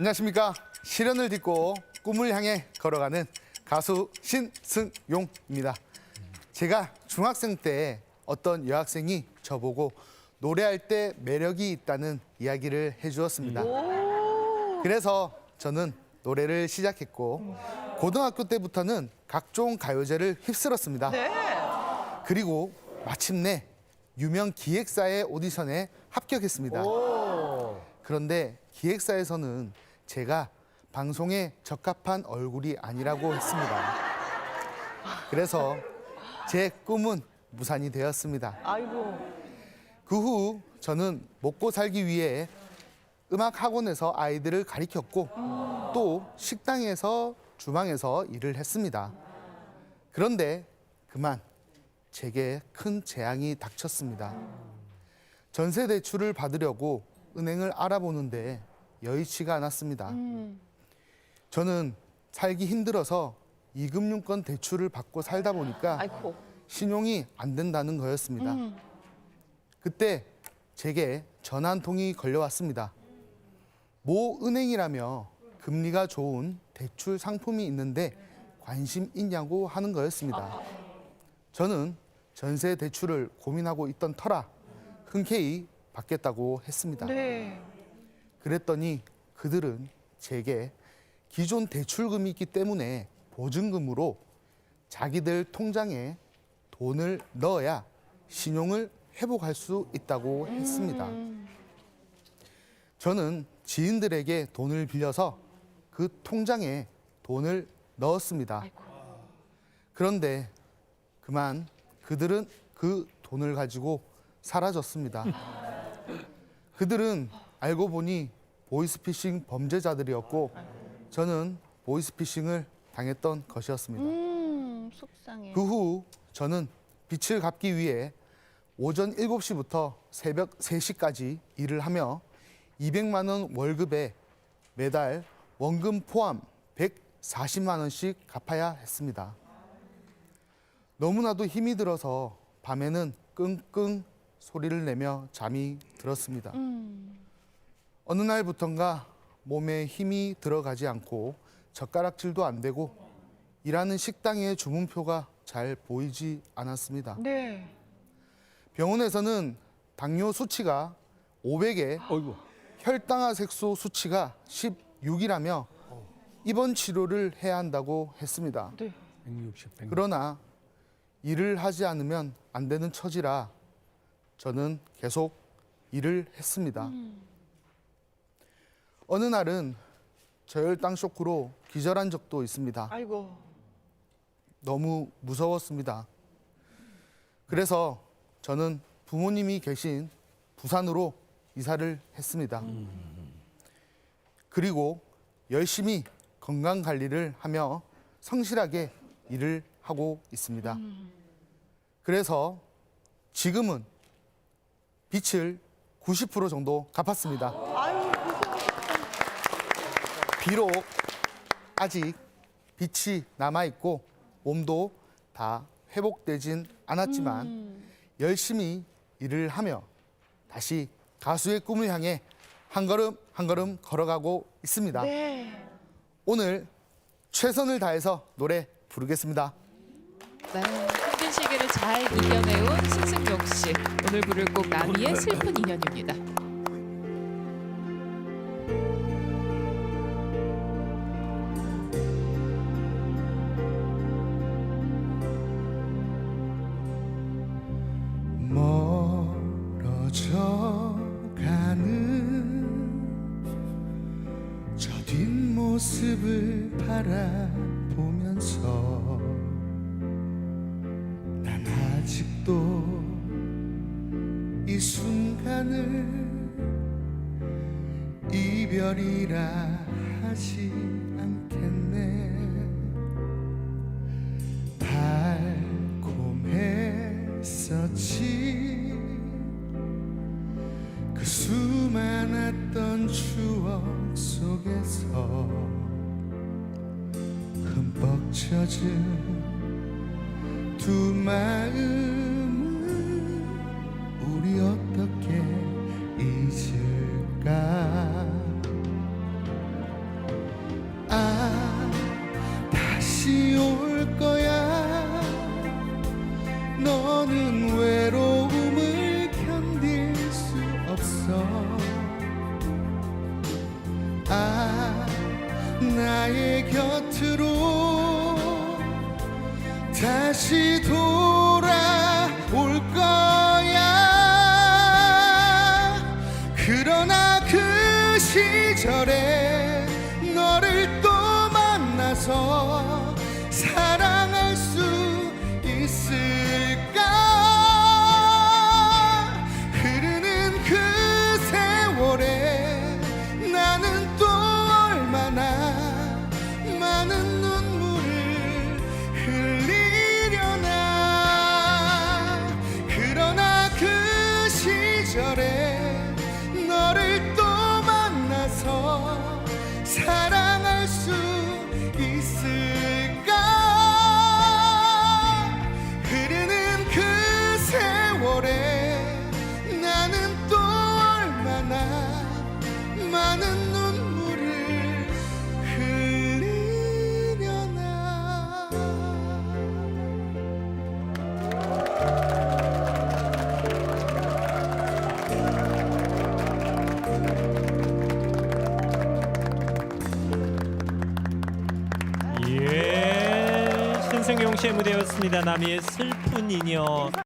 안녕하십니까. 시련을 딛고 꿈을 향해 걸어가는 가수 신승용입니다. 제가 중학생 때 어떤 여학생이 저보고 노래할 때 매력이 있다는 이야기를 해주었습니다. 그래서 저는 노래를 시작했고 고등학교 때부터는 각종 가요제를 휩쓸었습니다. 그리고 마침내 유명 기획사의 오디션에 합격했습니다. 그런데 기획사에서는 제가 방송에 적합한 얼굴이 아니라고 했습니다. 그래서 제 꿈은 무산이 되었습니다. 아이고. 그 후 저는 먹고 살기 위해 음악 학원에서 아이들을 가르쳤고 또 식당에서 주방에서 일을 했습니다. 그런데 그만 제게 큰 재앙이 닥쳤습니다. 전세 대출을 받으려고 은행을 알아보는데 여의치가 않았습니다. 저는 살기 힘들어서 이금융권 대출을 받고 살다 보니까 아이고. 신용이 안 된다는 거였습니다. 그때 제게 전화 한 통이 걸려왔습니다. 모 은행이라며 금리가 좋은 대출 상품이 있는데 관심 있냐고 하는 거였습니다. 저는 전세 대출을 고민하고 있던 터라 흔쾌히 받겠다고 했습니다. 네. 그랬더니 그들은 제게 기존 대출금이 있기 때문에 보증금으로 자기들 통장에 돈을 넣어야 신용을 회복할 수 있다고 했습니다. 저는 지인들에게 돈을 빌려서 그 통장에 돈을 넣었습니다. 그런데 그만 그들은 그 돈을 가지고 사라졌습니다. 그들은 알고 보니 보이스피싱 범죄자들이었고 저는 보이스피싱을 당했던 것이었습니다. 속상해. 그 후 저는 빚을 갚기 위해 오전 7시부터 새벽 3시까지 일을 하며 200만 원 월급에 매달 원금 포함 140만 원씩 갚아야 했습니다. 너무나도 힘이 들어서 밤에는 끙끙 소리를 내며 잠이 들었습니다. 어느 날부턴가 몸에 힘이 들어가지 않고 젓가락질도 안 되고 일하는 식당의 주문표가 잘 보이지 않았습니다. 네. 병원에서는 당뇨 수치가 500에 어이구. 혈당화 색소 수치가 16이라며 입원 치료를 해야 한다고 했습니다. 네. 160, 100. 그러나 일을 하지 않으면 안 되는 처지라 저는 계속 일을 했습니다. 어느 날은 저혈당 쇼크로 기절한 적도 있습니다. 아이고. 너무 무서웠습니다. 그래서 저는 부모님이 계신 부산으로 이사를 했습니다. 그리고 열심히 건강 관리를 하며 성실하게 일을 하고 있습니다. 그래서 지금은 빚을 90% 정도 갚았습니다. 아유, 비록 아직 빚이 남아있고 몸도 다 회복되진 않았지만 열심히 일을 하며 다시 가수의 꿈을 향해 한 걸음 한 걸음 걸어가고 있습니다. 네. 오늘 최선을 다해서 노래 부르겠습니다. 네, 힘든 시기를 잘 이겨내온 신승용 씨. 오늘 부를 곡 나미의 슬픈 인연입니다. 멀어져 가는 저 뒷모습을 바라보면서 난 아직도 이 순간을 이별이라 하지 않겠네. 달콤했었지 그 수많았던 추억 속에서 흠뻑 젖은 두 마음은 우리 어떻게 잊을까. 나의 곁으로 다시 돌아올 거야. 그러나 그 시절에 너를 또 만나서 사랑할 수 있을까? 흐르는 그 세월에 나는 또 얼마나 많은 눈물을 흘리려나. 그러나 그 시절에 너를 또 만나서 사랑할 수 있을까? 흐르는 그 세월에 나는 또 얼마나 많은 눈물을 흘리려나. 예, 신승용 씨의 무대였습니다. 남이의 슬픈 인연.